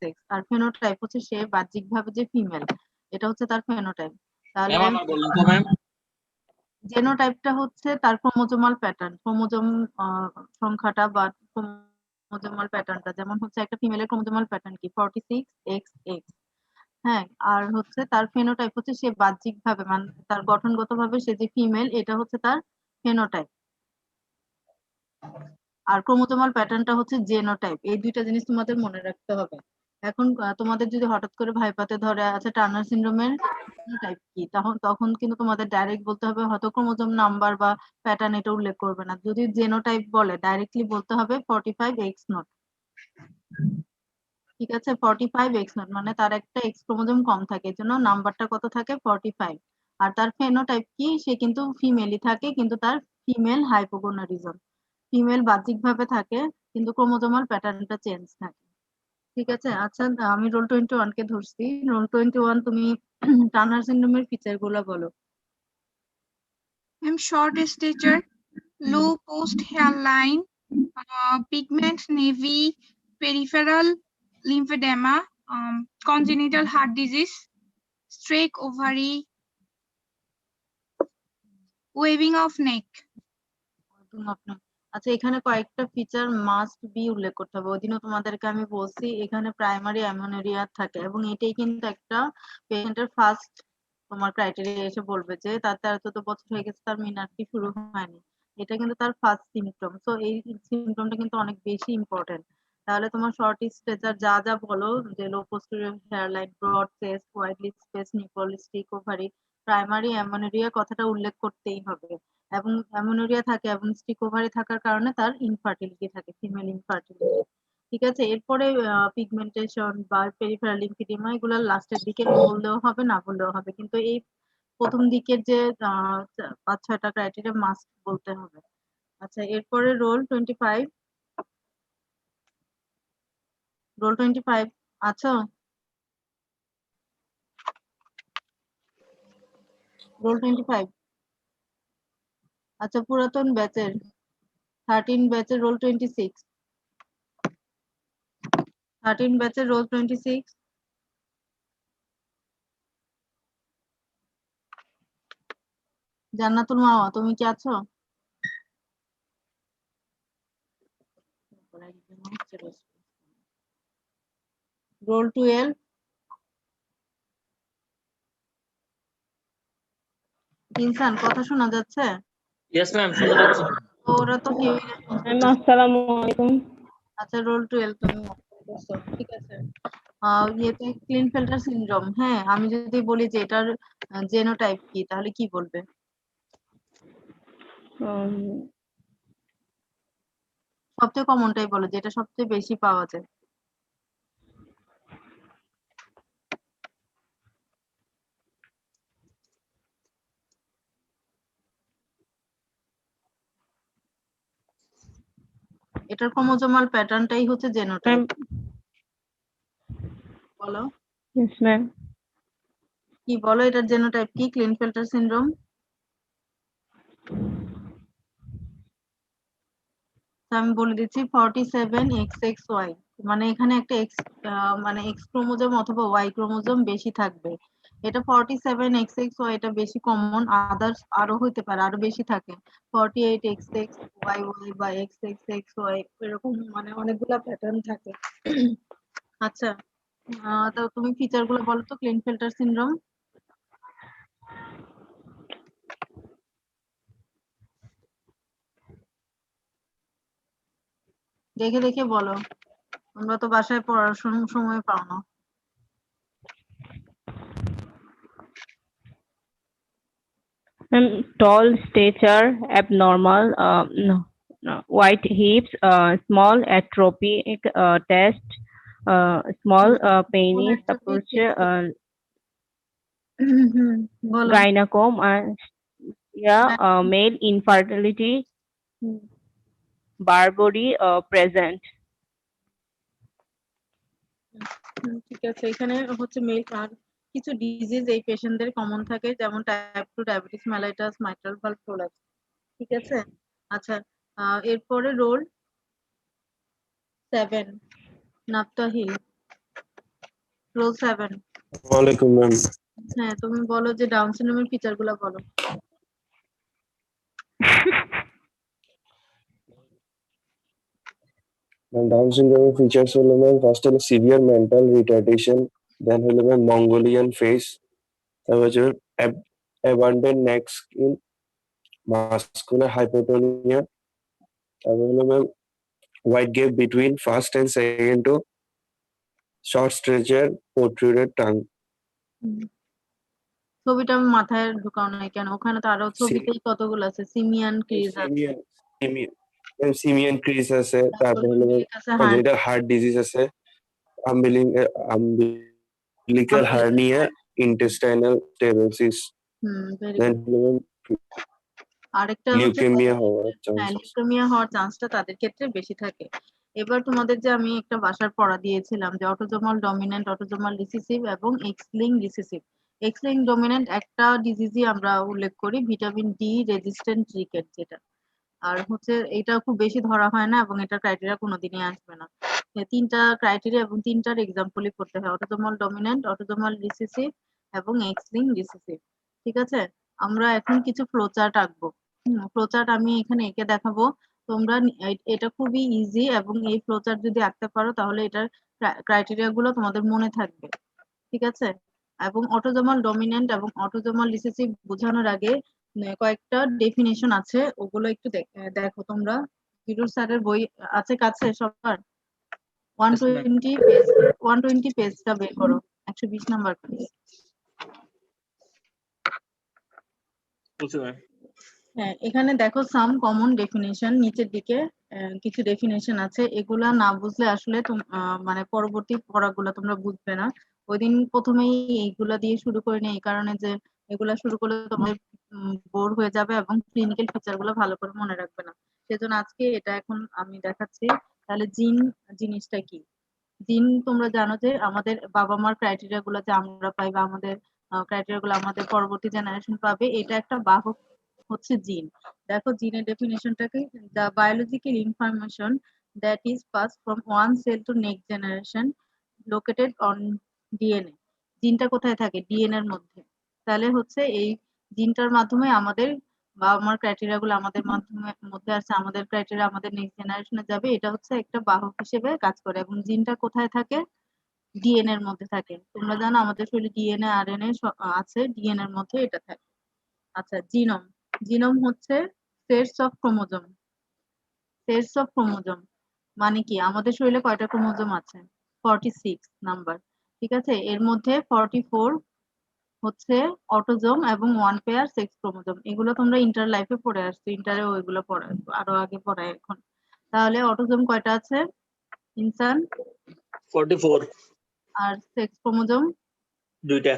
X আর phenotype হচ্ছে সে বাহ্যিকভাবে যে ফিমেল, এটা হচ্ছে তার ফেনোটাইপ। তাহলে ম্যাম আবার বললেন তো ম্যাম। জেনোটাইপটা হচ্ছে তার ক্রোমোজোমাল প্যাটার্ন, ক্রোমোজোম সংখ্যাটা বা ক্রোমোজোমাল প্যাটার্নটা। যেমন হচ্ছে একটা ফিমেলের ক্রোমোজোমাল প্যাটার্ন কি 46XX। হ্যাঁ, আর হচ্ছে তার ফেনোটাইপ হচ্ছে সে বাহ্যিকভাবে মানে তার গঠনগতভাবে সে যে ফিমেল, এটা হচ্ছে তার ফেনোটাইপ। আর ক্রোমোজোমাল প্যাটার্নটা হচ্ছে জেনোটাইপ। এই দুইটা জিনিস তোমাদের মনে রাখতে হবে। এখন তোমাদের যদি হঠাৎ করে ভাইপাতে ধরে আছে টার্নার সিনড্রোমের টাইপ কি, তখন কিন্তু তোমাদের ডাইরেক্ট বলতে হবে, হয়তো ক্রোমোজোম নাম্বার বা প্যাটার্ন এটা উল্লেখ করবে না। যদি জেনোটাইপ বলে ডাইরেক্টলি বলতে হবে 45X0। ঠিক আছে, 45X0 মানে তার একটা এক্স ক্রোমোজোম কম থাকে, এই জন্য নাম্বারটা কত থাকে 45। আর তার ফেনোটাইপ কি, সে কিন্তু ফিমেলই থাকে, কিন্তু তার ফিমেল হাইপোগোনাডিজম, ফিমেল বাহ্যিকভাবে থাকে কিন্তু ক্রোমোজোমাল প্যাটার্নটা চেঞ্জ থাকে। ঠিক আছে। আচ্ছা, আমি রোল 21 কে ধরছি। রোল 21 তুমি টার্নার সিনড্রোমের ফিচার গুলা বলো। Short stature, low post hairline, pigment navy, peripheral lymphedema, congenital heart disease, streak ovary, waving of neck. আচ্ছা, এখানে কয়েকটা ফিচার মাস্ট বি উল্লেখ করতে হবে। ওই দিনও তোমাদেরকে আমি বলছি এখানে প্রাইমারি অ্যামোনেরিয়া থাকে, এবং এটাই কিন্তু একটা পেশেন্টের ফার্স্ট তোমার ক্রাইটেরিয়া এসে বলবে যে তার 13 বছর হয়ে গেছে, তার মিনারটি শুরু হয়নি। এটা কিন্তু তার ফার্স্ট সিমটম। তো এই সিমটমটা কিন্তু অনেক বেশি ইম্পর্টেন্ট। তাহলে তোমার শর্ট স্ট্রেচার যা যা বলো, যে low posterior hairline, broad chest, widely space nipple, streak ovary, primary amenorrhoea কথাটা উল্লেখ করতেই হবে। এবং অ্যামোনেরিয়া থাকে এবং স্টিক ওভারি থাকার কারণে তার ইনফার্টিলিটি থাকে, ফিমেল ইনফার্টিলিটি। ঠিক আছে, এরপরে পিগমেন্টেশন বা পেরিফেরাল লিম্ফেডিমা এগুলো লাস্টের দিকে বললেও হবে, না বললেও হবে, কিন্তু এই প্রথম দিকের যে 5-6টা ক্রাইটেরিয়া মাস্ট বলতে হবে। আচ্ছা, এরপরে রোল 25। রোল 25 আছো? রোল 25। আচ্ছা, পুরাতন ব্যাচের 13 ব্যাচের রোল 26। 13 ব্যাচের রোল 26। জান্নাতুল মাওয়া, তুমি কি আছো? রোল 12। ইনসান, কথা শোনা যাচ্ছে? ইয়েস ম্যাম, শোনা যাচ্ছে। তো ওরা তো কেউ ম্যাম আসসালামু আলাইকুম। আচ্ছা, রোল 12 তুমি করছো, ঠিক আছে। ইয়েতে ক্লিনফেল্টার সিনড্রোম, হ্যাঁ, আমি যদি বলি যে এটার জেনোটাইপ কি, তাহলে কি বলবে? সবচেয়ে কমনটাই বলো, যেটা সবচেয়ে বেশি পাওয়া যায়। এটার ক্রোমোজোমাল প্যাটার্নটাই হচ্ছে জেনোটাইপ। বলো। Yes ma'am. কি বলো, এটার জেনোটাইপ কি ক্লিনফেল্টার সিনড্রোম? আমি বলে দিচ্ছি 47XXY, মানে এখানে একটা এক্স মানে এক্স ক্রোমোজোম অথবা ওয়াই ক্রোমোজোম বেশি থাকবে। এটা 47XXY, এটা বেশি কমন। আদার্স আরো হইতে পারে, আরো বেশি থাকে 48XXYY বা XXXY, এরকম মানে অনেকগুলা প্যাটার্ন থাকে। আচ্ছা, তো তুমি ফিচার গুলো বলো তো ক্লিনফেল্টার সিনড্রোম। দেখে দেখে বলো, তোমরা তো বাসায় পড়াশোনার সময় পাও না। Tall stature, abnormal, white hips, small atrophic test, small penis approach, বলো। gynecoma, male infertility, Barbary present. ঠিক আছে, এখানে হচ্ছে মেল আর কিছু ডিজিজ এই পেশেন্টদের কমন থাকে, যেমন type 2 diabetes mellitus, mitral valve prolapse. ঠিক আছে। আচ্ছা, এরপরে রোল 7 নাফতাহিল। রোল 7। ওয়ালাইকুম ম্যাম। হ্যাঁ, তুমি বলো যে ডাউন সিনড্রোমের ফিচার গুলা বলো। ডাউন সিনড্রোমের ফিচার্স হলো ম্যাম, ফার্স্ট হলো সিভিয়ার মেন্টাল রিটার্ডেশন, দেন হলো ম্যাম মঙ্গোলিয়ান ফেস, তারপর হচ্ছে অ্যাবান্ডেন্ট নেক স্কিন, মাস্কুলার হাইপোটোনিয়া, তারপর হলো ma'am wide gap between first and second to short stature, protruded tongue. ছবিটা আমি মাথায় ঢুকাও নাই কেন? ওখানে তো আরো ছবিতেই কতগুলো আছে। সিমিয়ান ক্রিজ আছে, সিমিয়ান ক্রিজ আছে, তারপর তারপর হলো আছে কনজেনিটাল হার্ট ডিজিজ আছে, umbilical hernia, intestinal stenosis, very then good. আরেকটা হচ্ছে লিউকেমিয়া হওয়ার হ্যাঁ, চান্স। লিউকেমিয়া হওয়ার চান্সটা তাদের ক্ষেত্রে বেশি থাকে। এবার তোমাদের যে আমি একটা বাসার পড়া দিয়েছিলাম যে অটোজোমাল ডমিন্যান্ট, অটোজোমাল রিসেসিভ এবং x linked recessive. X link dominant একটা ডিজিজই আমরা উল্লেখ করি, ভিটামিন ডি রেজিস্ট্যান্ট রিকেট যেটা। আর হচ্ছে এটা খুব বেশি ধরা হয় না এবং এটা ক্রাইটেরিয়া কোনোদিনই আসবে না। তিনটা ক্রাইটেরিয়া এবং তিনটার এক্সাম্পলই করতে হয়, অটোজোমাল ডমিন্যান্ট, অটোজোমাল রিসেসিভ এবং এক্স লিঙ্ক রিসেসিভ। ঠিক আছে, আমরা এখন কিছু ফ্লোচার্ট আঁকবো। ফ্লোচার্ট আমি এখানে এঁকে দেখাবো। তোমরা এটা খুবই ইজি এবং এই ফ্লোচার্ট যদি আঁকতে পারো তাহলে এটার ক্রাইটেরিয়া গুলো তোমাদের মনে থাকবে। ঠিক আছে, এবং অটোজোমাল ডমিন্যান্ট এবং অটোজোমাল রিসেসিভ বোঝানোর আগে কয়েকটা ডেফিনেশন আছে, ওগুলো একটু দেখো তোমরা। বিরুল স্যারের বই আছে কাছে সবার? 120 পেজ, 120 পেজটা বের করো, 120 নাম্বার পেজ। হ্যাঁ, এখানে দেখো সাম কমন ডেফিনেশন, নিচের দিকে কিছু ডেফিনেশন আছে। এগুলা না বুঝলে আসলে মানে পরবর্তী পড়াগুলো তোমরা বুঝবে না। ওইদিন প্রথমেই এইগুলা দিয়ে শুরু করে নি এই কারণে যে এগুলা শুরু করলে তোমাদের বোর হয়ে যাবে এবং ক্লিনিক্যাল ফিচার গুলো ভালো করে মনে রাখবে না। সেজন্য আজকে এটা এখন আমি দেখাচ্ছি। তাহলে জিন জিনিসটা কি? জিন তোমরা জানো যে আমাদের বাবা মার ক্রাইটেরিয়া গুলো যে আমরা পাই বা আমাদের ক্রাইটেরিয়া গুলো আমাদের পরবর্তী জেনারেশন পাবে, এটা একটা বাহক হচ্ছে জিন। দেখো জিনের ডেফিনেশনটা কি? The biological information that is pass from one cell to next generation located on DNA. জিনটা কোথায় থাকে? ডিএনএ এর মধ্যে। তাহলে হচ্ছে এই জিনটার মাধ্যমে আমাদের বাবা মার ক্রাইটেরিয়া গুলো আমাদের মধ্যে আছে, আমাদের ক্রাইটেরিয়া আমাদের নেক্সট জেনারেশনে যাবে। এটা হচ্ছে একটা বাহক হিসেবে কাজ করে। এবং জিনটা কোথায় থাকে? ডিএনএ এর মধ্যে থাকে। তোমরা জানো আমাদের শরীরে ডিএনএ আরএনএ আছে, ডিএনএ এর মধ্যে এটা থাকে। আচ্ছা, জিনোম। জিনোম হচ্ছে sets of chromosome. Sets of chromosome মানে কি? আমাদের শরীরে কয়টা ক্রোমোজোম আছে? 46 নাম্বার। ঠিক আছে, এর মধ্যে 44 হচ্ছে অটোজোম এবং 1 পেয়ার সেক্স ক্রোমোজোম। এগুলো তোমরা ইন্টার লাইফে পড়ে আসছো, ইন্টারে ওইগুলো পড়ায়, আরো আগে পড়ায় এখন। তাহলে অটোজোম কয়টা আছে ইনসান? 44। আর সেক্স ক্রোমোজোম? দুইটা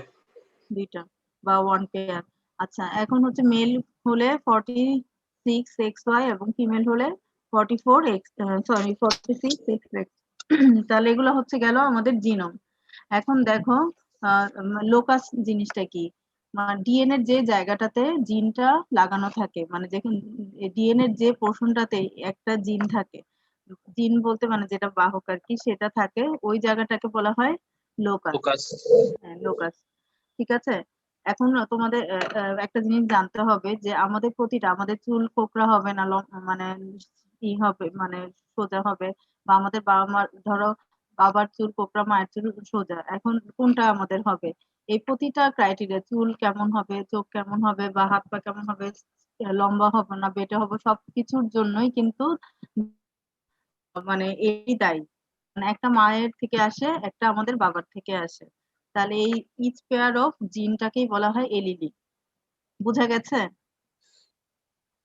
দুইটা বা 1 পেয়ার। আচ্ছা, এখন হচ্ছে মেল হলে 46 XY এবং ফিমেল হলে 44X, সরি 46XX। তাহলে এগুলো হচ্ছে গেল আমাদের জিনোম। এখন দেখো লোকাস জিনিসটা কি? ডিএনএ যে জায়গাটাতে জিনটা লাগানো থাকে, মানে যখন ডিএনএ যে পোর্শনটাতে একটা জিন থাকে, জিন বলতে মানে যেটা বাহক আর কি, সেটা থাকে, ওই জায়গাটাকে বলা হয় লোকাস। ফোকাস। হ্যাঁ, লোকাস। ঠিক আছে, এখন তোমাদের একটা জিনিস জানতে হবে যে আমাদের প্রতিটা, আমাদের চুল কোঁকড়া হবে না, মানে ই হবে, মানে সোজা হবে, বা আমাদের বাবা মার ধরো বাবার চুল কোঁকড়া, মায়ের চুল সোজা, এখন কোনটা আমাদের হবে? এই প্রতিটা ক্রাইটেরিয়া, চুল কেমন হবে, চোখ কেমন হবে, বা হাত পা কেমন হবে, লম্বা হবে না বেটে হবে, সবকিছুর জন্যই কিন্তু মানে এই দায়ী। মানে একটা মায়ের থেকে আসে, একটা আমাদের বাবার থেকে আসে। তাহলে এই ইচ পেয়ার অফ জিনটাকেই বলা হয় এলিলি। বুঝা গেছে?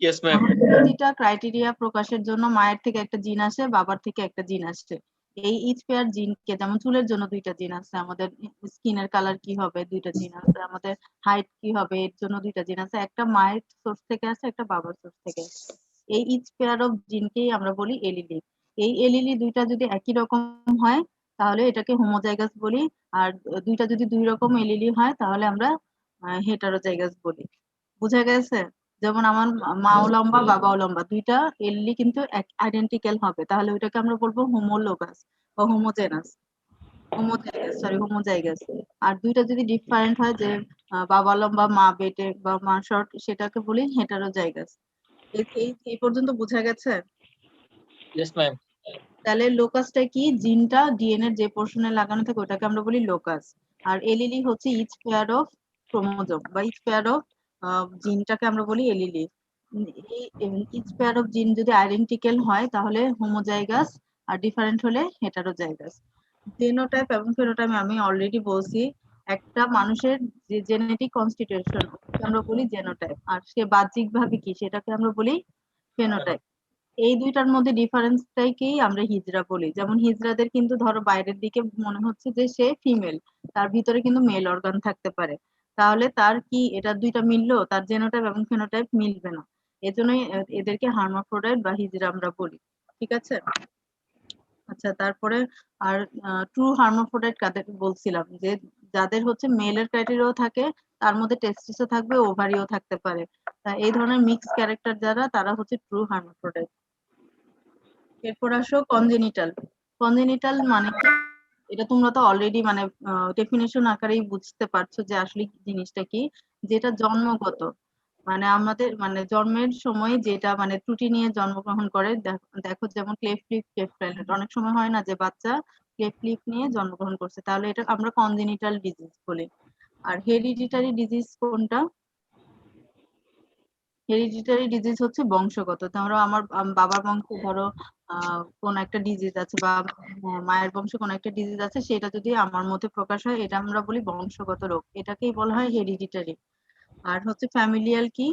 Yes ma'am. প্রতিটা ক্রাইটেরিয়া প্রকাশের জন্য মায়ের থেকে একটা জিন আসে, বাবার থেকে একটা জিন আসে। এই ইচ পেয়ার জিনকে, যেমন চুলের জন্য দুইটা জিন আছে, আমাদের স্কিনের কালার কি হবে দুইটা জিন আছে, আমাদের হাইট কি হবে এর জন্য দুইটা জিন আছে, একটা মায়ের সোর্স থেকে আসে, একটা বাবার সোর্স থেকে আসে। এই ইচ পেয়ার অফ জিনকেই আমরা বলি এলিলি। এই এলিলি দুইটা যদি একই রকম হয় তাহলে এটাকে হোমোজাইগাস বলি, আর দুইটা যদি দুই রকম এলিলি হয় তাহলে আমরা হেটারোজাইগাস বলি। বুঝা গেছে? যেমন আমার মাও লম্বা বাবাও লম্বা, দুইটা এলিলি কিন্তু আইডেন্টিক্যাল হবে, তাহলে ওইটাকে আমরা বলবো হোমোলোগাস বা হোমোজেনাস। হোমোজাইগাস। আর দুইটা যদি ডিফারেন্ট হয়, যে বাবা লম্বা মা বেটে বা মা শর্ট, সেটাকে বলি হেটারোজাইগাস। এই পর্যন্ত বোঝা গেছে? Yes, ma'am. তাহলে লোকাসটা কি? জিনটা ডিএনএ যে পোর্শনে লাগানো থাকে ওটাকে আমরা বলি লোকাস। আর এলিলি হচ্ছে ইচ পেয়ার অফ ক্রোমোজোম বা ইচ পেয়ার অফ জিনটাকে আমরা বলি এলিলি। ইচ পেয়ার অফ জিন যদি আইডেন্টিক্যাল হয় তাহলে হোমোজাইগাস, আর ডিফারেন্ট হলে হেটারোজাইগাস। জেনোটাইপ এবং ফেনোটাইপ আমি অলরেডি বলছি। একটা মানুষের যে জেনেটিক কনস্টিটিউশন আমরা বলি জেনোটাইপ, আর সে বাহ্যিক ভাবে কি সেটাকে আমরা বলি ফেনোটাইপ। এই দুইটার মধ্যে ডিফারেন্সটাকেই আমরা হিজড়া বলি। যেমন হিজড়াদের কিন্তু ধরো বাইরের দিকে মনে হচ্ছে যে সে ফিমেল, তার ভিতরে কিন্তু মেল অর্গান থাকতে পারে। তাহলে তার কি এটা দুইটা মিললো? তার জেনোটাইপ এবং ফেনোটাইপ মিলবে না। এজন্যই এদেরকে হার্মাফ্রোডাইট বা হিজড়া আমরা বলি। ঠিক আছে? আচ্ছা, তারপরে আর ট্রু হার্মাফ্রোডাইট কাদের বলছিলাম? যে যাদের হচ্ছে মেলের ক্রাইটেরিয়াও থাকে, তার মধ্যে টেস্টিসও থাকবে, ওভারিও থাকতে পারে। এই ধরনের মিক্স ক্যারেক্টার যারা, তারা হচ্ছে ট্রু হার্মাফ্রোডাইট। এরপর আসো কনজেনিটাল। কনজেনিটাল মানে কি? এটা তোমরা তো অলরেডি মানে ডেফিনেশন আকারেই বুঝতে পারছো যে আসলে জিনিসটা কি। যেটা জন্মগত, মানে আমাদের মানে জন্মের সময় যেটা মানে ত্রুটি নিয়ে জন্মগ্রহণ করে। দেখো যেমন ক্লেফট লিপ, ক্লেফট প্যালেট, অনেক সময় হয় না যে বাচ্চা ক্লেফট লিপ নিয়ে জন্মগ্রহণ করছে, তাহলে এটা আমরা কনজেনিটাল ডিজিজ বলি। আর হেরিডিটারি ডিজিজ কোনটা? হেরিডিটারি ডিজিজ হচ্ছে বংশগত। ধরো আমার বাবার বংশে ধরো কোন একটা ডিজিজ আছে, বা মায়ের বংশে কোন একটা ডিজিজ আছে, সেটা যদি আমার মধ্যে প্রকাশ হয়, এটা আমরা বলি বংশগত রোগ, এটাকেই বলা হয় হেরিডিটারি। আর হচ্ছে ফ্যামিলিয়াল কি?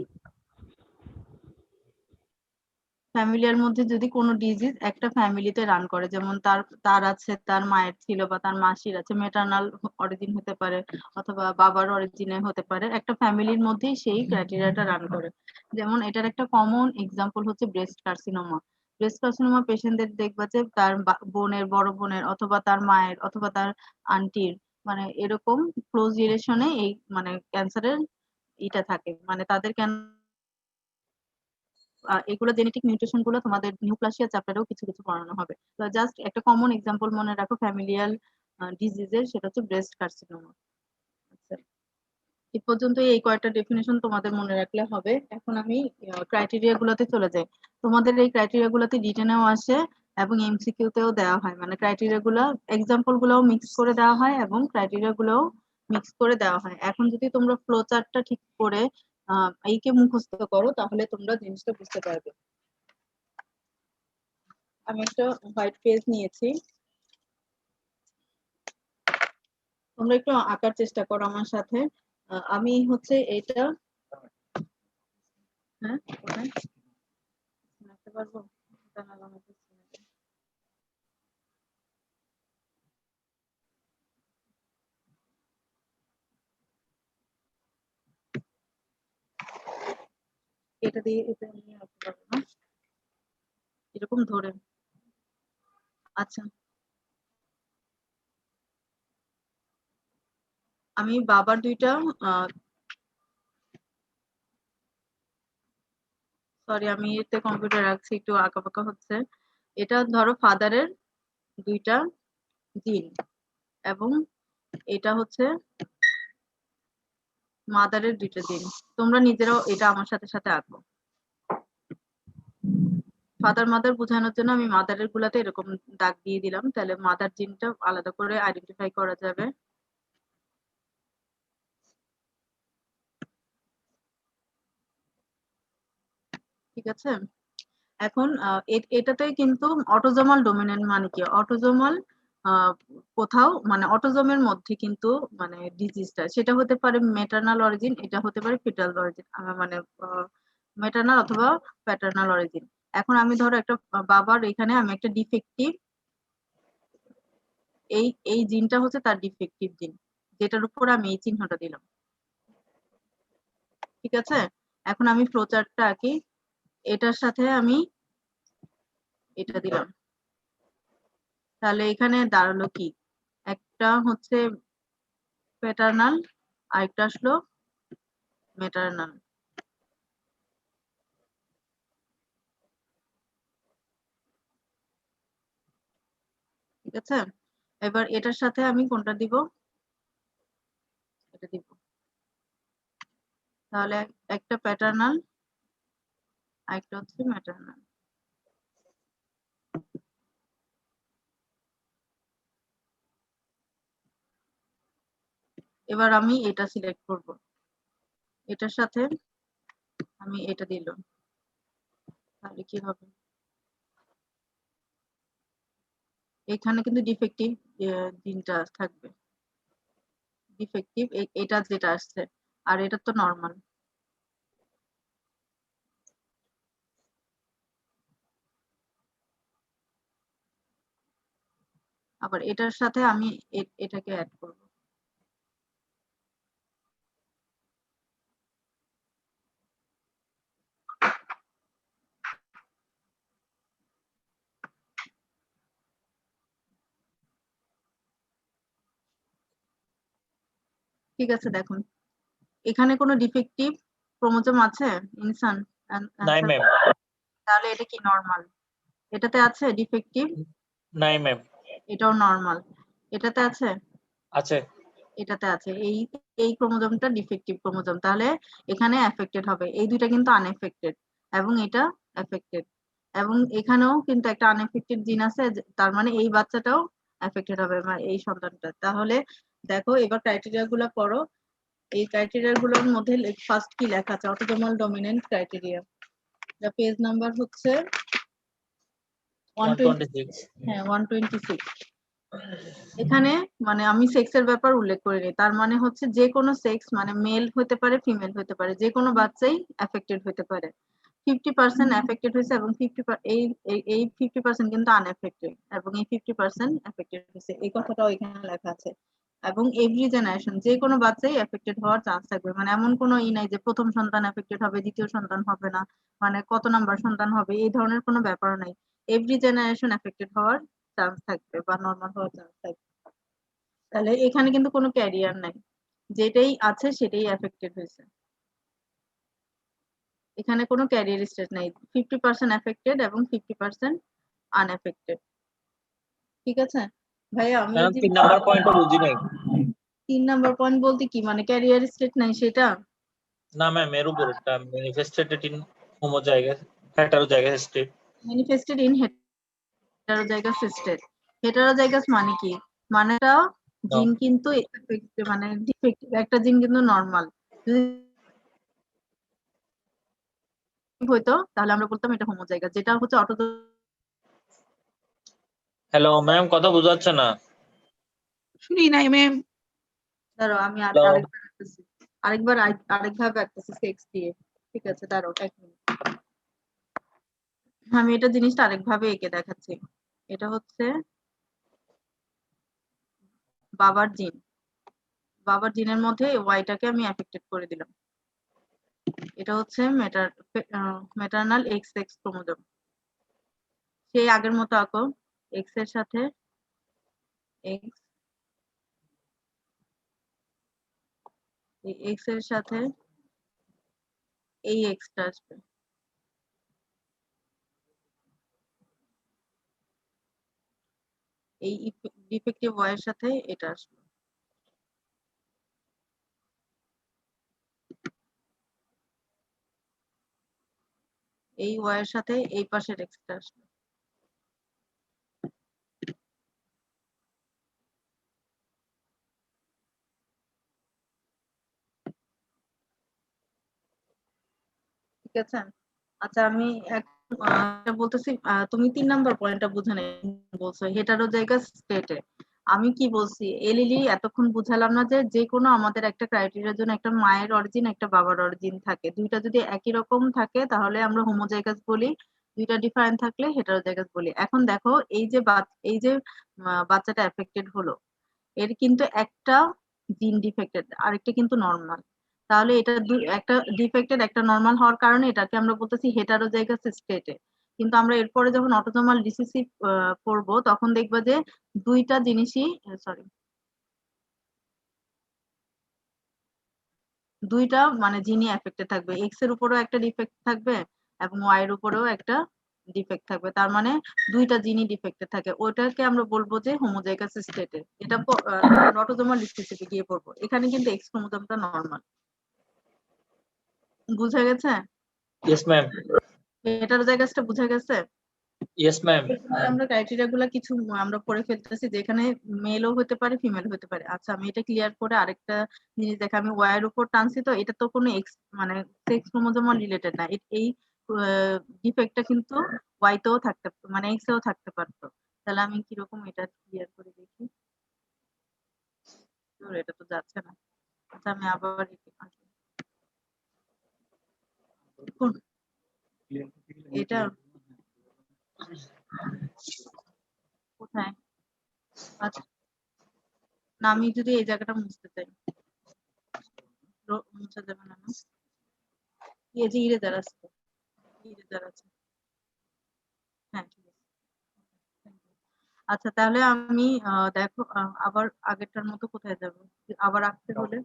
ফ্যামিলিয়ার মধ্যে যদি কোনো ডিজিজ একটা ফ্যামিলিতে রান করে, যেমন তার তার আছে, তার মায়ের ছিল বা তার মাসির আছে, মেটার্নাল অরিজিন হতে পারে অথবা বাবার অরিজিনে হতে পারে, একটা ফ্যামিলির মধ্যেই সেই ক্রাইটেরিয়াটা রান করে। যেমন এটার একটা কমন এক্সাম্পল হচ্ছে ব্রেস্ট কার্সিনোমা। ব্রেস্ট কার্সিনোমা পেশেন্টদের দেখবা যে তার বোনের, বড় বোনের অথবা তার মায়ের অথবা তার আন্টির, মানে এরকম ক্লোজ রিলেশনে এই মানে ক্যান্সারের এটা থাকে, মানে তাদের এগুলো জেনেটিক মিউটেশন গুলো তোমাদের নিউপ্লাসিয়া চ্যাপ্টারেও কিছু কিছু পড়ানো হবে। তো জাস্ট একটা কমন এক্সাম্পল মনে রাখো ফ্যামিলিয়াল ডিজিজের, সেটা হচ্ছে ব্রেস্ট কার্সিনোমা। আচ্ছা, এই পর্যন্ত এই কয়েকটা ডেফিনেশন তোমাদের মনে রাখলে হবে। এখন আমি ক্রাইটেরিয়া গুলোতে চলে যাই। তোমাদের এই ক্রাইটেরিয়া গুলোতে রিটেনেও আসে এবং এমসিকিউ তেও দেওয়া হয়, মানে ক্রাইটেরিয়া গুলো এক্সাম্পল গুলোও মিক্স করে দেওয়া হয় এবং ক্রাইটেরিয়া গুলোও মিক্স করে দেওয়া হয়। এখন যদি তোমরা ফ্লো চার্টটা ঠিক করে এইকে মুখস্থ করো, তাহলে তোমরা জিনিসটা বুঝতে পারবে। আমি একটা হোয়াইট পেজ নিয়েছি, তোমরা একটু আঁকার চেষ্টা করো আমার সাথে। আমি হচ্ছে এটা, হ্যাঁ কোথায় আঁকতে পারবো? জানালা আমাকে ছেড়ে দাও। এটা দিয়ে এটা নিয়ে আঁকতে পারবো না, এরকম ধরে। আচ্ছা, আমি বাবার দুইটা, সরি আমি এতে কম্পিউটার রাখছি, একটু আঁকাবাঁকা হচ্ছে। এটা ধরো ফাদারের দুইটা জিন, এবং এটা হচ্ছে মাদারের দুইটা জিন। তোমরা নিজেরাও এটা আমার সাথে সাথে আঁকো। ফাদার মাদার বোঝানোর জন্য আমি মাদারের গুলাতে এরকম দাগ দিয়ে দিলাম, তাহলে মাদার জিনটা আলাদা করে আইডেন্টিফাই করা যাবে। ঠিক আছে? এখন এটাতে কিন্তু অটোজোমাল ডমিনেন্ট মানে কি? অটোজোমাল কোথাও মানে অটোজোমের মধ্যে কিন্তু মানে ডিজিজটা সেটা হতে পারে মেটার্নাল অরিজিন, এটা হতে পারে ফিটাল অরিজিন, মানে মেটার্নাল অথবা প্যাটার্নাল অরিজিন। এখন আমি ধরো একটা বাবার এখানে আমি একটা ডিফেক্টিভ, এই এই জিনটা হচ্ছে তার ডিফেক্টিভ জিন, যেটার উপর আমি এই চিহ্নটা দিলাম। ঠিক আছে? এখন আমি ফ্লোচার্টটা আঁকি, এটার সাথে আমি এটা দিলাম, তাহলে এখানে দাঁড়ালো কি? একটা হচ্ছে প্যাটার্নাল, আরেকটা আসলো মেটার্নাল। ঠিক আছে? এবার এটার সাথে আমি কোনটা দিব, এটা দিব। তাহলে একটা প্যাটার্নাল, আরেকটা হচ্ছে ম্যাটার্নাল। এবার আমি এটা সিলেক্ট করব, এটার সাথে আমি এটা দিলাম, তাহলে কি হবে? এখানে কিন্তু ডিফেক্টিভ জিনটা থাকবে, ডিফেক্টিভ এটা যেটা আসছে, আর এটা তো নরমাল। আবার এটার সাথে আমি এটাকে অ্যাড করব। ঠিক আছে, দেখুন এখানে কোনো ডিফেক্টিভ ক্রোমোজোম আছে ইনসান? নাই ম্যাম। তাহলে এটা কি নরমাল? এটাতে আছে ডিফেক্টিভ? নাই ম্যাম। এটাও নরমাল। এটাতে আছে? আছে। এটাতে আছে। এই ক্রোমোজোমটা ডিফেক্টিভ ক্রোমোজোম, তাহলে এখানে এফেক্টেড হবে। এই দুইটা কিন্তু আনএফেক্টেড, এবং এটা এফেক্টেড, এবং এখানেও কিন্তু একটা আনএফেক্টেড জিন আছে, তার মানে এই বাচ্চাটাও এফেক্টেড হবে, মানে এই সন্তানটা। তাহলে দেখো এবার ক্রাইটেরিয়া গুলো পড়ো। এই ক্রাইটেরিয়া গুলোর মধ্যে ফার্স্ট কি লেখা আছে? Autosomal dominant criteria. Page number হচ্ছে 126। হ্যাঁ 126। এখানে মানে আমি সেক্সের ব্যাপার উল্লেখ করিনি, তার মানে হচ্ছে যে কোনো সেক্স, মানে মেল হতে পারে ফিমেল হতে পারে, যে কোনো বাচ্চাই এফেক্টেড হতে পারে। 50% এফেক্টেড হয়েছে এবং 50% কিন্তু আনএফেক্টেড, এবং এই 50% এফেক্টেড হয়েছে, এই কথাটাও এখানে লেখা আছে। এবং এভরি জেনারেশন যে কোনো বাচ্চাই এফেক্টেড হওয়ার চান্স থাকবে, মানে এমন কোনো নাই যে প্রথম সন্তান এফেক্টেড হবে দ্বিতীয় সন্তান হবে না, মানে কত নাম্বার সন্তান হবে এই ধরনের কোনো ব্যাপার নাই। এভরি জেনারেশন এফেক্টেড হওয়ার চান্স থাকবে বা নর্মাল হওয়ার চান্স থাকবে। তাহলে এখানে কিন্তু কোনো ক্যারিয়ার নাই, যেটাই আছে সেটাই এফেক্টেড হয়েছে। এখানে কোনো ক্যারিয়ার স্টেজ নাই, 50% এফেক্টেড এবং 50% আনএফেক্টেড। ঠিক আছে ভাইয়া, আমি ম্যাম 3 নাম্বার পয়েন্টটা বুঝি নাই। 3 নাম্বার পয়েন্ট বলতে কি, মানে ক্যারিয়ার স্টেট নাই সেটা? না ম্যাম, এর উপরেরটা manifested in homozygous heterozygous state. Manifested in heterozygous state. Heterozygous মানে কি? মানে জিন কিন্তু মানে ডিফেক্টিভ, একটা জিন কিন্তু নরমাল। যদি হইতো তাহলে আমরা বলতাম এটা হোমোজাইগাস, যেটা হচ্ছে হ্যালো ম্যাম, কথা বোঝা যাচ্ছে না। শুনি নাই ম্যাম। দাঁড়াও আমি Hello? আরেকভাবে আঁকতেছি সেক্স দিয়ে। ঠিক আছে, দাঁড়াও 1 মিনিট, আমি এটা জিনিসটা আরেকভাবে এঁকে দেখাচ্ছি। এটা হচ্ছে বাবার জিন, বাবার জিনের মধ্যে ওয়াইটাকে আমি এফেক্টেড করে দিলাম। এটা হচ্ছে ম্যাটারনাল এক্স এক্স ক্রোমোজোম। সেই আগের মতো আঁকো, এক্স এর সাথে এক্স, এই এক্স এর সাথে এই এক্সটা আসবে, এই ডিফেক্টিভ ওয়াই এর সাথে এটা আসবে, এই ওয়াই এর সাথে এই পাশের এক্সটা আসবে। ঠিক আছে, আচ্ছা আমি বলতেছি, তুমি 3 নাম্বার পয়েন্টটা বুঝে নেই বলছো হেটারোজাইগাস স্টেটে। আমি কি বলছি এলিলি এতক্ষণ বুঝালাম না যে যে কোনো আমাদের একটা ক্রাইটেরিয়ার জন্য একটা মায়ের অরিজিন একটা বাবার অরিজিন থাকে, দুইটা যদি একই রকম থাকে তাহলে আমরা হোমোজাইগাস বলি, দুইটা ডিফারেন্ট থাকলে হেটারোজাইগাস বলি। এখন দেখো এই যে বাচ্চাটা এফেক্টেড হলো, এর কিন্তু একটা জিন ডিফেক্টেড, আরেকটা কিন্তু নর্মাল। তাহলে এটা একটা ডিফেক্টেড একটা নর্মাল হওয়ার কারণে এটাকে আমরা বলতেছি হেটারোজাইগাস স্টেটে। কিন্তু আমরা এরপরে যখন অটোজোমাল রিসেসিভ পড়বো তখন দেখবা যে দুইটা জিনিসই দুইটা মানে জিনই এফেক্টেড থাকবে, এক্স এর উপরেও একটা ডিফেক্ট থাকবে এবং ওয়াই এর উপরেও একটা ডিফেক্ট থাকবে, তার মানে দুইটা জিনই ডিফেক্টেড থাকে, ওটাকে আমরা বলবো যে হোমোজাইগাস স্টেটে। এটা অটোজোমাল রিসেসিভে গিয়ে পড়বো। এখানে কিন্তু এক্স ক্রোমোজোমটা নরমাল। বুঝা গেছে? Yes ma'am. হেটারোজাইগাসটা বুঝা গেছে? Yes ma'am. আমরা ক্রাইটেরিয়া গুলা কিছু আমরা পড়ে ফেলতেছি, যেখানে মেলও হতে পারে ফিমেল হতে পারে। আচ্ছা, আমি এটা ক্লিয়ার করে আরেকটা জিনিস দেখা, আমি ওয়াই এর উপর টানছি, তো এটা তো কোনো এক্স মানে সেক্স ক্রোমোজোমাল রিলেটেড না। এই ডিফেক্টটা কিন্তু ওয়াই তেও থাকতে মানে এক্স এও থাকতে পারতো। তাহলে আমি কিরকম এটা ক্লিয়ার করে দেখি। এটা তো যাচ্ছে না। আচ্ছা, আমি আবার এটা কোথায়? আচ্ছা, না আমি যদি এই জায়গাটা মুছতে চাই, মুছা যাবে না? এই যে ইরেজার আছে, ইরেজার আছে। হ্যাঁ, ঠিক আছে। আচ্ছা, তাহলে আমি দেখো আবার আগেরটার মতো কোথায় যাব, আবার আঁকতে হলে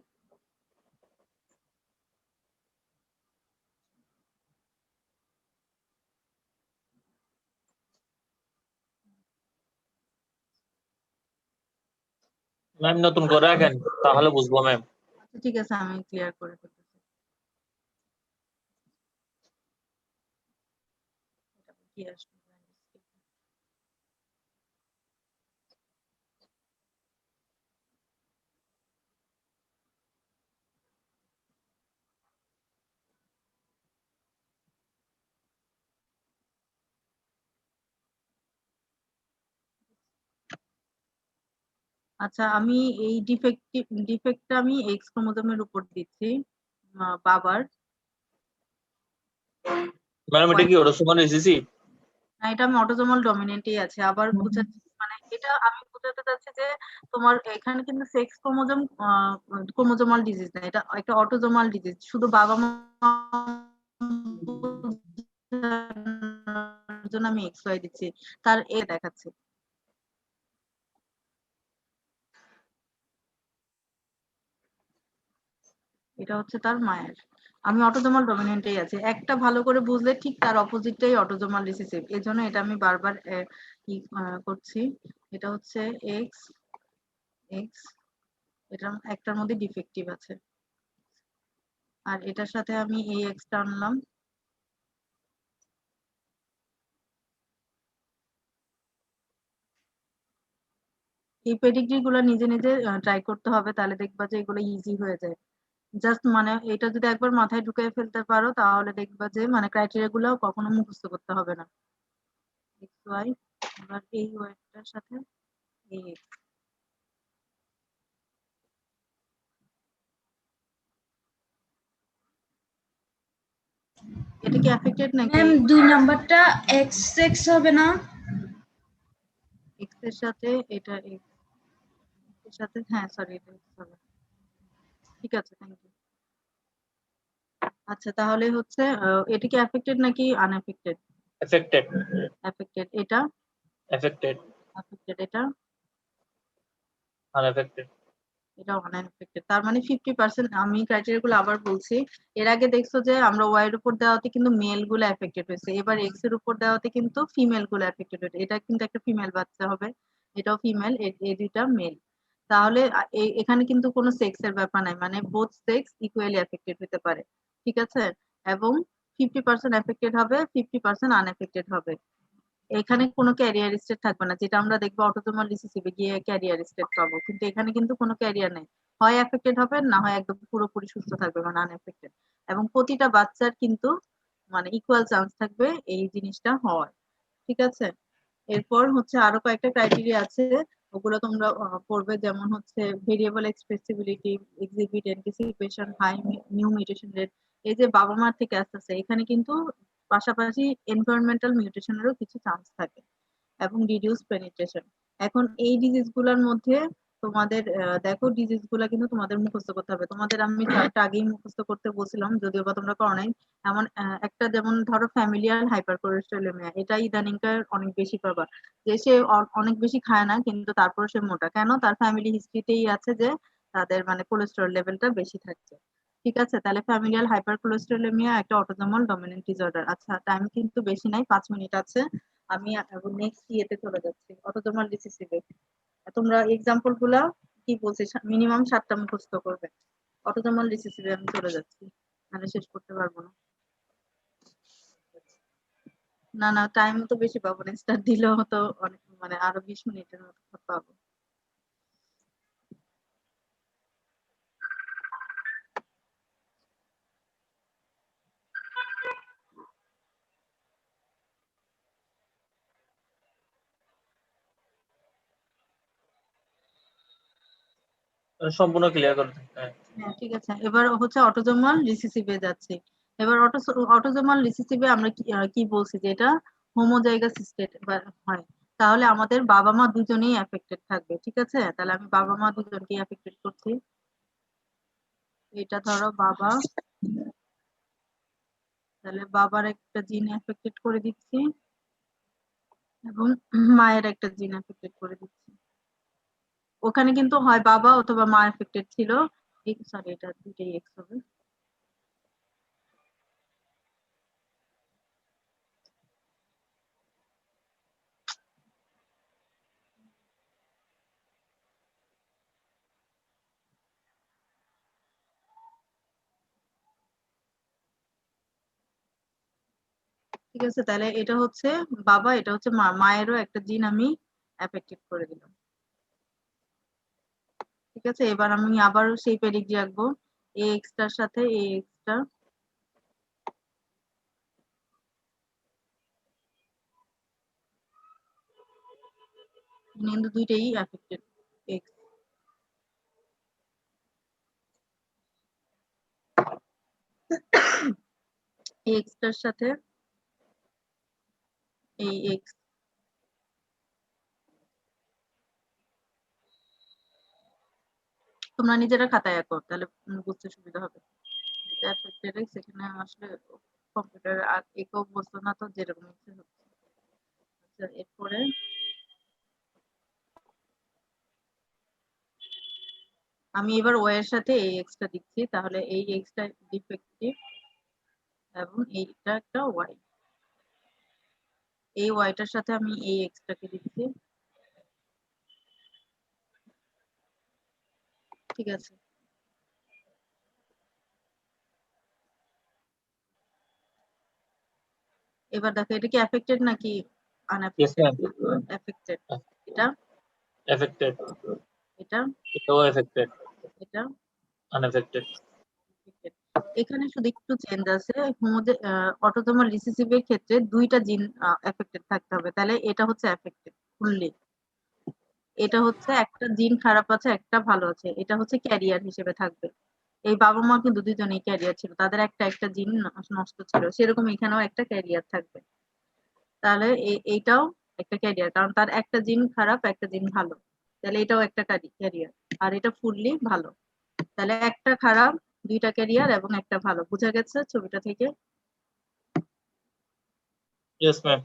ম্যাম নতুন করে রাখেন, তাহলে বুঝবো ম্যাম। আচ্ছা, ঠিক আছে, আমি ক্লিয়ার করে ফেলতেছি। কি আসবে? আচ্ছা, আমি এই ডিফেক্টটা আমি এক্স ক্রোমোজোমের উপর দিচ্ছি, বাবার। ম্যাডাম এটা কি অটোসোমাল রিসেসিভ? না, এটা আমি অটোজোমাল ডমিনেন্টই আছে। আবার বুঝাচ্ছি, মানে এটা আমি বুঝাতে চাচ্ছি যে তোমার এখানে কিন্তু সেক্স ক্রোমোজোম ক্রোমোজোমাল ডিজিজ না, এটা একটা অটোজোমাল ডিজিজ। শুধু বাবা মা জন্য আমি এক্স ওয়াই দিচ্ছি, তার এ দেখাচ্ছি। এটা হচ্ছে তার মায়ের। আমি অটোজোমাল ডমিনেন্টেই আছি। একটা ভালো করে বুঝলে ঠিক তার অপোজিটটাই অটোজোমাল রিসেসিভ, এই জন্য এটা আমি বারবার কি করছি। এটা হচ্ছে এক্স এক্স, এটা একটার মধ্যে ডিফেক্টিভ আছে, আর এটার সাথে আমি এই এক্সটা আনলাম। এই পেডিগ্রি গুলো নিজে নিজে ট্রাই করতে হবে, তাহলে দেখবা যে এগুলো ইজি হয়ে যায়। জাস্ট মানে এটা যদি একবার মাথায় ঢুকিয়ে ফেলতে পারো, তাহলে দেখবা যে মানে ক্রাইটেরিয়া গুলো কখনো মুখস্থ করতে হবে না। এক্স ওয়াই, এবার এই ওয়াইটার সাথে এই এক্স। এটা কি অ্যাফেক্টেড নাকি? ম্যাম 2 নাম্বারটা এক্স এক্স হবে না? এক্স এর সাথে এটা এক্স এর সাথে, হ্যাঁ সরি, এটা এক্স হবে। ঠিক আছে, থ্যাংক ইউ। আচ্ছা, তাহলে হচ্ছে এটা কি অ্যাফেক্টেড নাকি আনএফেক্টেড? এফেক্টেড। অ্যাফেক্টেড। এটা এফেক্টেড। অ্যাফেক্টেড। এটা আনএফেক্টেড। এটাও আনএফেক্টেড। তার মানে 50%। আমি ক্রাইটেরিয়া গুলো আবার বলছি। এর আগে দেখছো যে আমরা ওয়াই এর উপর দেওয়াতে কিন্তু মেল গুলো এফেক্টেড হয়েছে, এবার এক্স এর উপর দেওয়াতে কিন্তু ফিমেল গুলো এফেক্টেড হয়েছে। এটা কিন্তু একটা ফিমেল বাচ্চা হবে, এটাও ফিমেল, এই দুইটা মেল। তাহলে এখানে কিন্তু কোনো সেক্স এর ব্যাপার নাই, মানে বোথ সেক্স ইকুয়ালি এফেক্টেড হতে পারে। ঠিক আছে, এবং 50% এফেক্টেড হবে, 50% আনএফেক্টেড হবে। এখানে কোনো ক্যারিয়ার স্টেট থাকবে না, যেটা আমরা দেখবো অটোজোমাল রিসেসিভে গিয়ে ক্যারিয়ার স্টেট পাবো, কিন্তু এখানে কিন্তু কোনো ক্যারিয়ার নেই। হয় এফেক্টেড হবে, না হয় একদম পুরোপুরি সুস্থ থাকবে, মানে আনএফেক্টেড। এবং প্রতিটা বাচ্চার কিন্তু মানে ইকুয়াল চান্স থাকবে এই জিনিসটা হওয়ার। ঠিক আছে, এরপর হচ্ছে আরো কয়েকটা ক্রাইটেরিয়া আছে, ওগুলো তোমরা পড়বে। যেমন হচ্ছে variable expressibility, exhibit anticipation, high new mutation rate. এই যে বাবা মার থেকে আসতেছে, এখানে কিন্তু পাশাপাশি এনভায়রনমেন্টাল মিউটেশনেরও কিছু চান্স থাকে, এবং রিডিউস পেনিট্রেশন। এখন এই ডিজিজ গুলার মধ্যে তোমাদের দেখো, ডিজিজ গুলা কিন্তু তোমাদের মুখস্থ করতে হবে। তোমাদের আমি চারটা আগেই মুখস্থ করতে বলছিলাম, যদিও বা তোমরা করো নাই। এমন একটা, যেমন ধরো ফ্যামিলিয়াল হাইপার কোলেস্টেরোলেমিয়া, এটা ইদানিংকার অনেক বেশি পাবা। যে সে অনেক বেশি খায় না, কিন্তু তারপর সে মোটা কেন? তার ফ্যামিলি হিস্ট্রিতেই আছে যে তাদের মানে কোলেস্টেরল লেভেলটা বেশি থাকছে। ঠিক ঠিক আছে, তাহলে ফ্যামিলিয়াল হাইপারকোলেস্টেরোলেমিয়া একটা অটোজোমাল ডমিনেন্ট ডিসঅর্ডার। আচ্ছা, টাইম কিন্তু বেশি নাই, 5 মিনিট আছে। আমি নেক্সট ইয়েতে চলে যাচ্ছি, অটোজোমাল রিসেসিভে। তোমরা এক্সাম্পল গুলা কি বলছি, মিনিমাম 7টা মুখস্থ করবে। অটোজোমাল রিসেসিভে আমি চলে যাচ্ছি, মানে শেষ করতে পারবো না। না না, টাইম তো বেশি পাবো না, স্টার্ট দিলেও তো অনেক, মানে আরো 20 মিনিটের মতো পাবো। সম্পূর্ণ ক্লিয়ার করে দিন। হ্যাঁ হ্যাঁ ঠিক আছে, এবার হচ্ছে অটোজোমাল রিসেসিভে যাচ্ছি। এবার অটোজোমাল রিসেসিভে আমরা কি বলছি যে এটা হোমোজাইগাস স্টেট হয়, তাহলে আমাদের বাবা মা দুজনেই এফেক্টেড থাকবে। ঠিক আছে, তাহলে আমি বাবা মা দুজনকে এফেক্টেড করছি। এটা ধরো বাবা, তাহলে বাবার একটা জিন এফেক্টেড করে দিচ্ছি এবং মায়ের একটা জিন এফেক্টেড করে দিচ্ছি। ওখানে কিন্তু হয় বাবা অথবা মা এফেক্টেড ছিল, সরি এটা দুইটাই এক্স হবে। ঠিক আছে, তাহলে এটা হচ্ছে বাবা, এটা হচ্ছে মা, মায়েরও একটা জিন আমি এফেক্টেড করে দিলাম। ঠিক আছে, এবার আমি আবার সেই পেডিগ্রি রাখবো, এ এক্সটার সাথে এ এক্সটা, কিন্তু দুইটাই এফেক্টেড এক্স। এক্সটার সাথে এই এক্স, তোমরা নিজেরা খাতায় আঁকো, তাহলে বুঝতে সুবিধা হবে। এটা এফেক্টেড এক্স, এখানে আসলে কম্পিউটার একেও বসতো না, তো যেরকম ইচ্ছে হচ্ছে। আচ্ছা, এরপরে আমি এবার ওয়াই এর সাথে এই এক্সটা দিচ্ছি, তাহলে এই এক্সটা ডিফেক্টিভ এবং এইটা একটা ওয়াই। এই ওয়াইটার সাথে আমি এই এক্সটাকে দিচ্ছি। ঠিক আছে, এবার দেখো এটা কি এফেক্টেড নাকি ইয়েস আনএফেক্টেড? Ma'am, affected. এটা এফেক্টেড, এটা এটাও এফেক্টেড, এটা আনএফেক্টেড। affected। এখানে শুধু একটু চেঞ্জ আছে, অটোজোমাল রিসেসিভের ক্ষেত্রে দুইটা জিন এফেক্টেড থাকতে হবে, তাহলে এটা হচ্ছে এফেক্টেড ফুললি। এটা হচ্ছে একটা জিন খারাপ আছে, একটা ভালো আছে, এটা হচ্ছে ক্যারিয়ার হিসেবে থাকবে। এই বাবা মা কিন্তু দুজনেই ক্যারিয়ার ছিল, তাদের একটা একটা জিন নষ্ট ছিল, সেরকম এখানেও একটা ক্যারিয়ার থাকবে। তাহলে এইটাও একটা ক্যারিয়ার, কারণ তার একটা জিন খারাপ একটা জিন ভালো, তাহলে এটাও একটা ক্যারিয়ার। আর এটা ফুললি ভালো, তাহলে একটা খারাপ, দুইটা ক্যারিয়ার এবং একটা ভালো। বোঝা গেছে ছবিটা থেকে? Yes ma'am.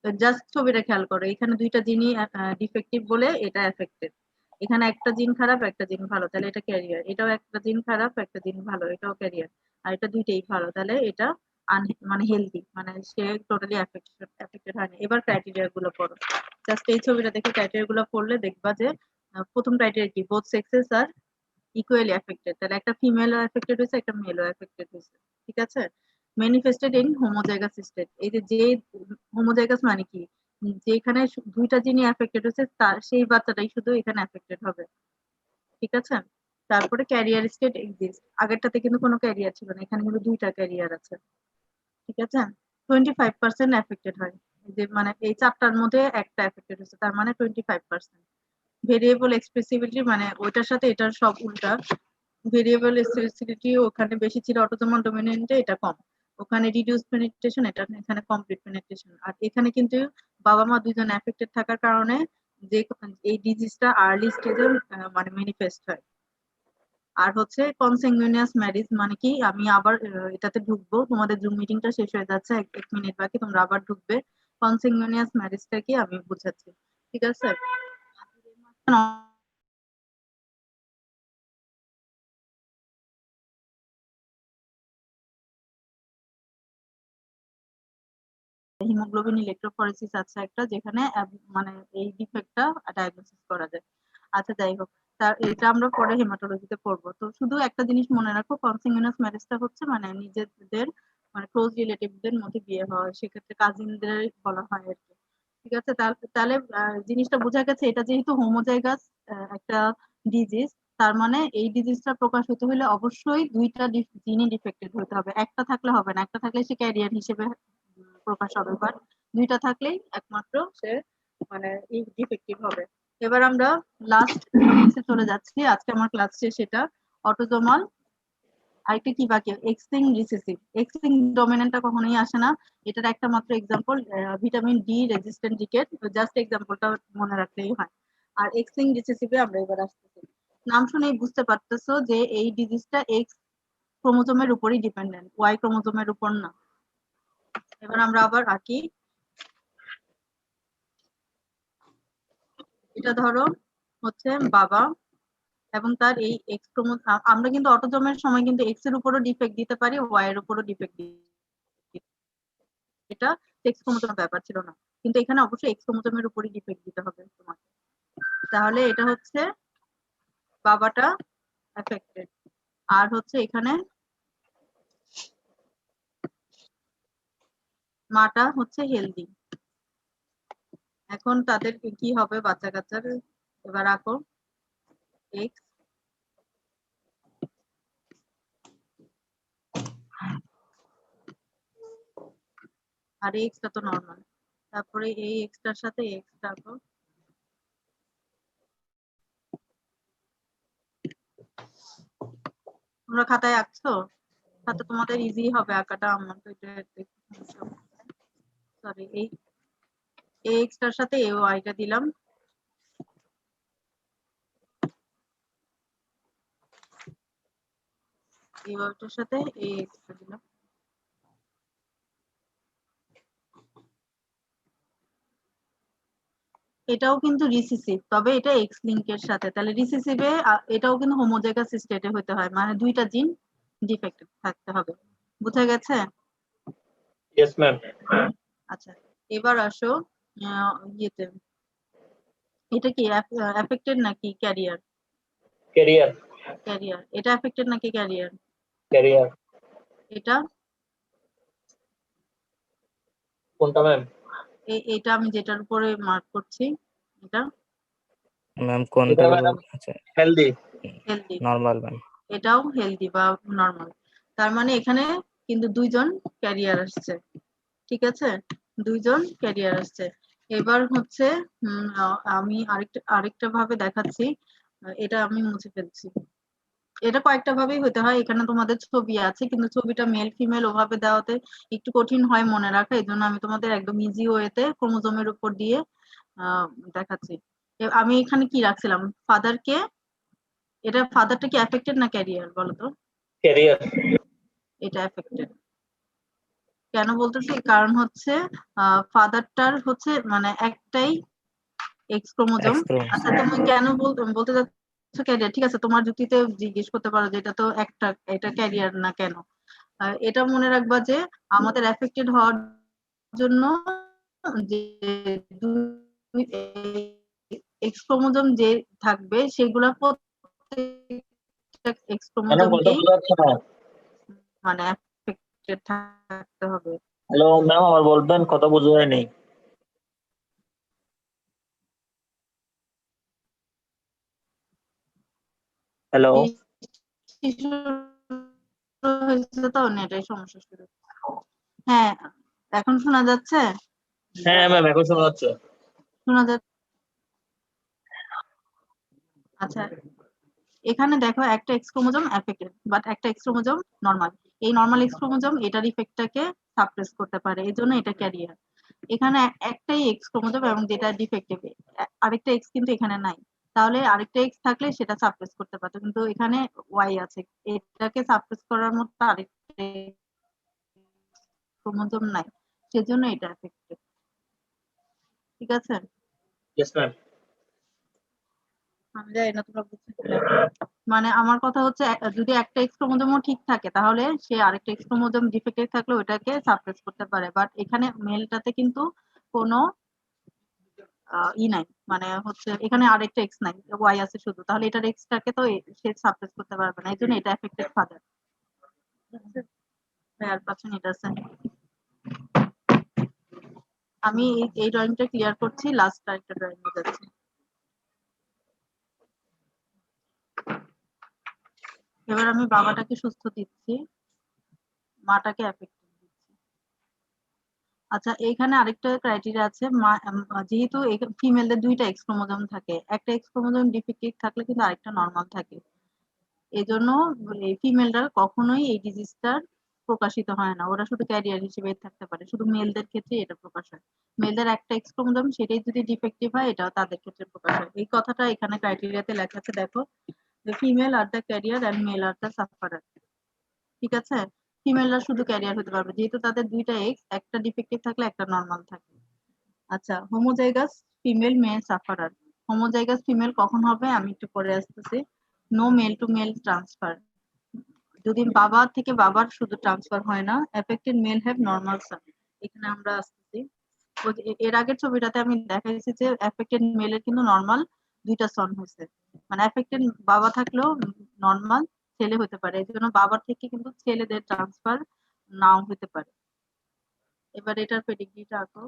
জাস্ট ছবিটা খেয়াল করো, এখানে দুইটা জিনই ডিফেক্টিভ বলে এটা এফেক্টেড। এখানে একটা জিন খারাপ একটা জিন ভালো, তাহলে এটা ক্যারিয়ার। এটাও একটা জিন খারাপ একটা জিন ভালো, এটাও ক্যারিয়ার। আর এটা দুইটাই ভালো, তাহলে এটা মানে হেলদি, মানে সে টোটালি এফেক্টেড হয়নি। এবার ক্রাইটেরিয়া গুলো পড়ো, জাস্ট এই ছবিটা দেখে ক্রাইটেরিয়া গুলো পড়লে দেখবা যে প্রথম ক্রাইটেরিয়া কি, বোথ সেক্সেস আর ইকুয়ালি এফেক্টেড, তাহলে একটা ফিমেলও এফেক্টেড হয়েছে একটা মেলও এফেক্টেড হয়েছে। ঠিক আছে, ম্যানিফেস্টেড ইন হোমোজাইগাস স্টেট। এই যে হোমোজাইগাস মানে কি, যেখানে দুইটা জিনই এফেক্টেড হয়েছে তার সেই বাচ্চাটাই শুধু এখানে এফেক্টেড হবে। ঠিক আছে, তারপরে ক্যারিয়ার স্টেট এক্সিস্ট, আগেরটাতে কিন্তু কোনো ক্যারিয়ার ছিল না, এখানে কিন্তু দুইটা ক্যারিয়ার আছে। ঠিক আছে, 25% এফেক্টেড হয়, যে মানে এই চারটার মধ্যে একটা এফেক্টেড হয়েছে, তার মানে 25%। ভেরিয়েবল এক্সপ্রেসিবিলিটি মানে ওইটার সাথে এটার সব উল্টা, ভেরিয়েবল স্পেসিফিসিটি ওখানে বেশি ছিল অটোজোমাল ডমিনেন্টে, এটা কম। ওখানে রিডিউস পেনিট্রেশন, এটা এখানে কমপ্লিট পেনিট্রেশন। আর এখানে কিন্তু বাবা মা দুজন এফেক্টেড থাকার কারণে যে এই ডিজিজটা আর্লি স্টেজে মানে ম্যানিফেস্ট হয়। আর হচ্ছে কনসেঙ্গুইনিয়াস ম্যারেজ মানে কি, আমি আবার এটাতে ঢুকবো, তোমাদের জুম মিটিংটা শেষ হয়ে যাচ্ছে, এক মিনিট বাকি, তোমরা আবার ঢুকবে। কনসেঙ্গুইনিয়াস ম্যারেজটা কি আমি বুঝাচ্ছি। ঠিক আছে, হিমোগ্লোবিন ইলেকট্রোফরেসিস আছে একটা, যেখানে মানে এই ডিফেক্টটা ডায়াগনোসিস করা যায়। আচ্ছা যাই হোক, এটা আমরা পরে হেমাটোলজিতে পড়বো। তো শুধু একটা জিনিস মনে রাখো, কনসিংগুইনাস ম্যারেজটা হচ্ছে মানে নিজেদের মানে ক্লোজ রিলেটিভদের মধ্যে বিয়ে হয়, সেক্ষেত্রে কাজিনদের বলা হয় আর কি। ঠিক আছে, তাহলে জিনিসটা বোঝা গেছে, এটা যেহেতু হোমোজাইগাস একটা ডিজিজ, তার মানে এই ডিজিজটা প্রকাশ হতে হলে অবশ্যই দুইটা জিনই ডিফেক্টেড হতে হবে, একটা থাকলে হবে না। একটা থাকলে সে ক্যারিয়ার হিসেবে প্রকাশ হবে, বাট দুইটা থাকলেই একমাত্র সে মানে ডিফেক্টিভ হবে। এবার আমরা লাস্ট টপিকসে চলে যাচ্ছি, আজকে আমার ক্লাস শেষ। এটা অটোজোমাল, আরেকটা কি বাকি, X linked recessive. X linked ডমিনেন্টটা কখনোই আসে না, এটার একটা মাত্র example vitamin D resistant rickets, just এক্সাম্পলটা মনে রাখলেই হয়। আর এক্স লিঙ্ক রিসেসিভে আমরা এবার আসতেছি। নাম শুনেই বুঝতে পারতেছো যে এই ডিজিজটা এক্স ক্রোমোজোমের উপরই ডিপেন্ডেন্ট, ওয়াই ক্রোমোজোমের উপর না। এবার আমরা আবার আঁকি, এটা ধরো হচ্ছে বাবা এবং তার এই এক্স ক্রোমোজোম। আমরা কিন্তু অটোজোমের সময় কিন্তু এক্স এর উপরও ডিফেক্ট দিতে পারি, ওয়াই এর উপরও ডিফেক্ট দিতে, এটা এক্স ক্রোমোজোমের ব্যাপার ছিল না, কিন্তু এখানে অবশ্যই এক্স ক্রোমোজোমের উপরই ডিফেক্ট দিতে হবে তোমাকে। তাহলে এটা হচ্ছে বাবাটা এফেক্টেড, আর হচ্ছে এখানে মাটা হচ্ছে হেলদি। এখন তাদের কি হবে বাচ্চা কাচ্চার? এবার আঁকো এক্স, আর এক্সটা তো নর্মাল, তারপরে এই এক্সটার সাথে এক্সটা আঁকো। তোমরা খাতায় আঁকছো? খাতা তোমাদের ইজি হবে আঁকাটা, আমার তো এটা সরি। এই এক্সটার সাথে এই ওয়াইটা দিলাম, এই ওয়াইটার সাথে এই এক্সটা দিলাম। এটাও কিন্তু রিসেসিভ, তবে এটা এক্স লিংকের সাথে। তাহলে রিসেসিভে এটাও কিন্তু হোমোজাইগাস স্টেটে হতে হয়, মানে দুইটা জিন ডিফেক্টেড থাকতে হবে। বুঝা গেছে? Yes ma'am. আচ্ছা, এবার আসো ইয়েতে, এটা কি এফেক্টেড নাকি ক্যারিয়ার? ক্যারিয়ার। ক্যারিয়ার। এটা এফেক্টেড নাকি ক্যারিয়ার? ক্যারিয়ার। এটা কোনটা ম্যাম? এটা আমি যেটার উপরে মার্ক করছি, এটা ম্যাম কোনটা? আচ্ছা, হেলদি। হেলদি। Normal ma'am. এটাও হেলদি বা নরমাল। তার মানে এখানে কিন্তু দুইজন ক্যারিয়ার আসছে। ঠিক আছে, দুইজন ক্যারিয়ার আসছে। এবার হচ্ছে আমি আরেকটা ভাবে দেখাচ্ছি, এটা আমি মুছে ফেলছি। এটা কয়েকটা ভাবেই হতে হয়, এখানে তোমাদের ছবি আছে কিন্তু ছবিটা মেল ফিমেল ওভাবে দেওয়াতে একটু কঠিন হয় মনে রাখা, এই জন্য আমি তোমাদের একদম ইজি ওয়েতে ক্রোমোজোমের উপর দিয়ে দেখাচ্ছি। আমি এখানে কি রাখছিলাম, ফাদারকে, এটা ফাদারটা কি এফেক্টেড না ক্যারিয়ার বলো তো? ক্যারিয়ার। এটা এফেক্টেড। কেন বলতেছি, কারণ হচ্ছে ফাদারটার হচ্ছে মানে একটাই এক্স ক্রোমোজোম। আচ্ছা তুমি কেন বলতে যাচ্ছ ক্যারিয়ার? ঠিক আছে, তোমার যুক্তিতে জিজ্ঞেস করতে পারো যে এটা তো একটা, এটা ক্যারিয়ার না কেন। এটা মনে রাখবা যে আমাদের এফেক্টেড হওয়ার জন্য যে এক্স ক্রোমোজোম যে থাকবে সেগুলা প্রত্যেকটা এক্স ক্রোমোজোমকেই মানে এফেক্টেড থাকতে হবে। হ্যালো ম্যাম, আমার বলবেন, কথা বোঝা যায়নি। হ্যালো। তো নেটের সমস্যা শুরু। হ্যাঁ, এখন শোনা যাচ্ছে? হ্যাঁ ম্যাম, এখন শোনা যাচ্ছে। শোনা যাচ্ছে। আচ্ছা, এখানে দেখো একটা এক্স ক্রোমোজোম এফেক্টেড, বাট একটা এক্স ক্রোমোজোম নরমাল। এই নরমাল এক্স ক্রোমোজোম এটার ইফেক্টটাকে সাপ্রেস করতে পারে, এজন্য এটা ক্যারিয়ার। এখানে একটাই এক্স ক্রোমোজোম এবং যেটা ডিফেক্টিভ, আরেকটা এক্স কিন্তু এখানে নাই। তাহলে আরেকটা এক্স থাকলে সেটা সাপ্রেস করতে পারতো, কিন্তু এখানে ওয়াই আছে, এটাকে সাপ্রেস করার মতো আরেকটা ক্রোমোজোম নাই, সেজন্য এটা এফেক্টেড। ঠিক আছে? Yes ma'am. আমি জানি না তোমরা বুঝতে কিনা। মানে আমার কথা হচ্ছে যদি একটা এক্স ক্রোমোজোমও ঠিক থাকে তাহলে সে আরেকটা এক্স ক্রোমোজোম ডিফেক্টেড থাকলে ওটাকে সাপ্রেস করতে পারে, বাট এখানে মেলটাতে কিন্তু কোনো নাই, মানে হচ্ছে এখানে আরেকটা এক্স নাই, ওয়াই আছে শুধু, তাহলে এটার এক্সটাকে তো সে সাপ্রেস করতে পারবে না, এই জন্য এটা এফেক্টেড ফাদার। আর 5 মিনিট আছে, আমি এই ড্রয়িংটা ক্লিয়ার করছি, লাস্ট আরেকটা ড্রয়িং এ যাচ্ছি। এবার আমি বাবাটাকে সুস্থ দিচ্ছি, মাটাকে এফেক্টেড দিচ্ছি। আচ্ছা, এইখানে আরেকটা ক্রাইটেরিয়া আছে, যেহেতু ফিমেলদের দুইটা এক্স ক্রোমোজোম থাকে, একটা এক্স ক্রোমোজোম ডিফেক্টিভ থাকলে কিন্তু আরেকটা নরমাল থাকে, এজন্য ফিমেলরা কখনোই এই ডিজিজটার প্রকাশিত হয় না, ওরা শুধু ক্যারিয়ার হিসেবে থাকতে পারে, শুধু মেলদের ক্ষেত্রে এটা প্রকাশ হয়। মেলদের একটা এক্স ক্রোমোজোম সেটাই যদি ডিফেক্টিভ হয় এটাও তাদের ক্ষেত্রে প্রকাশ হয়। এই কথাটা এখানে ক্রাইটেরিয়াতে লেখা আছে, দেখো, যে female are the carrier and male are the sufferer. ঠিক আছে, ফিমেলরা শুধু ক্যারিয়ার হতে পারবে যেহেতু তাদের দুইটা এক্স, একটা ডিফেক্টিভ থাকলে একটা নরমাল থাকে। আচ্ছা, homozygous female male sufferer. Homozygous female কখন হবে আমি একটু পরে আসতেছি। No male to male transfer, যদি বাবা থেকে বাবার শুধু ট্রান্সফার হয় না, affected male have normal son. এখানে আমরা আসতেছি, এর আগের ছবিটাতে আমি দেখাইছি যে এফেক্টেড মেলের কিন্তু নরমাল দুইটা সন হয়েছে, মানে এফেক্টেড বাবা থাকলেও নরমাল ছেলে হতে পারে, এই জন্য বাবার থেকে কিন্তু ছেলেদের ট্রান্সফার নাও হতে পারে। এবার এটার পেডিগ্রিটা আঁকো।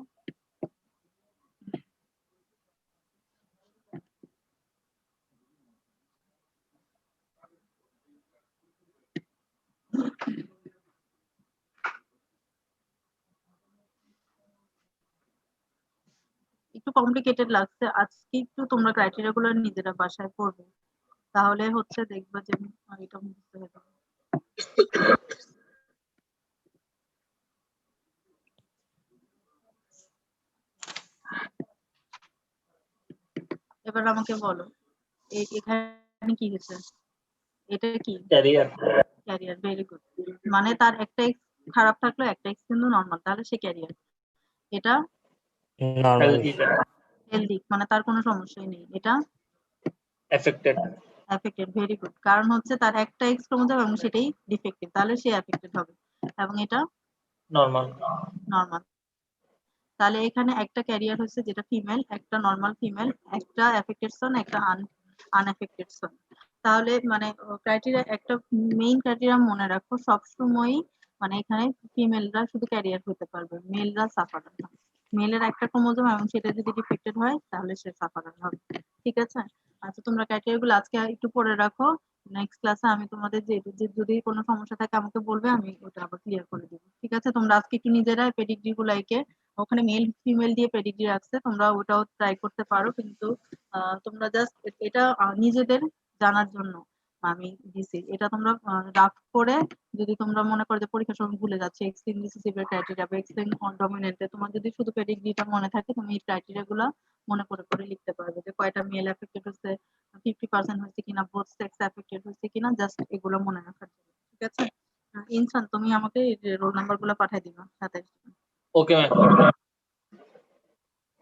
একটু কমপ্লিকেটেড লাগছে আজকে, একটু তোমরা ক্রাইটেরিয়া গুলো নিজেরা বাসায় পড়বে, তাহলে হচ্ছে দেখবা যে এটা বুঝতে হবে। এবার আমাকে বলো এখানে কি হয়েছে, এটা কি ক্যারিয়ার। Career, very good. মানে তার একটা এক্স খারাপ থাকলো, একটা এক্স কিন্তু নরমাল, তাহলে সে ক্যারিয়ার। এটা নর্মাল। হেলদি, মানে তার কোনো সমস্যাই নেই। এটা এফেক্টেড। এফেক্টেড, ভেরি গুড, কারণ হচ্ছে তার একটা এক্স ক্রোমোজোম এবং সেটাই ডিফেক্টিভ, তাহলে সে এফেক্টেড হবে। এবং এটা নরমাল। নরমাল, তাহলে এখানে একটা ক্যারিয়ার হচ্ছে যেটা ফিমেল, একটা নরমাল ফিমেল, একটা এফেক্টেড সন, একটা আনএফেক্টেড সন। তাহলে মানে ক্রাইটেরিয়া, একটা মেইন ক্রাইটেরিয়া মনে রাখো সবসময়ই, মানে এখানে ফিমেলরা শুধু ক্যারিয়ার হতে পারবে, মেলরা সাফারার না। মেলের একটা ক্রোমোজোম এবং সেটা যদি ডিফেক্টেড হয় তাহলে সে সাফারার হবে। ঠিক আছে, আচ্ছা তোমরা ক্রাইটেরিয়া গুলো আজকে একটু পড়ে রাখো, নেক্সট ক্লাসে আমি তোমাদের যদি কোনো সমস্যা থাকে আমাকে বলবে, আমি ওটা আবার ক্লিয়ার করে দেবো। ঠিক আছে, তোমরা আজকে একটু নিজেরা পেডিগ্রি গুলো এঁকে, ওখানে মেল ফিমেল দিয়ে পেডিগ্রি রাখছে, তোমরা ওটাও ট্রাই করতে পারো, কিন্তু তোমরা জাস্ট এটা নিজেদের জানার জন্য আমি দিছি, এটা তোমরা রাফ করে, যদি তোমরা মনে করো যে পরীক্ষার সময় ভুলে যাচ্ছে এক্স লিঙ্ক রিসিসিভ এর ক্রাইটেরিয়া বা এক্স লিঙ্ক ডমিনেন্ট, তোমার যদি শুধু পেডিগ্রিটা মনে থাকে তুমি এই ক্রাইটেরিয়া গুলো মনে করে করে লিখতে পারবে, যে কয়টা মেল এফেক্টেড হচ্ছে, 50% হচ্ছে কিনা, বোথ সেক্স এফেক্টেড হচ্ছে কিনা, জাস্ট এগুলো মনে রাখার জন্য। ঠিক আছে, ইনসান তুমি আমাকে রোল নাম্বার গুলো পাঠিয়ে দিবা সাথে। Okay ma'am.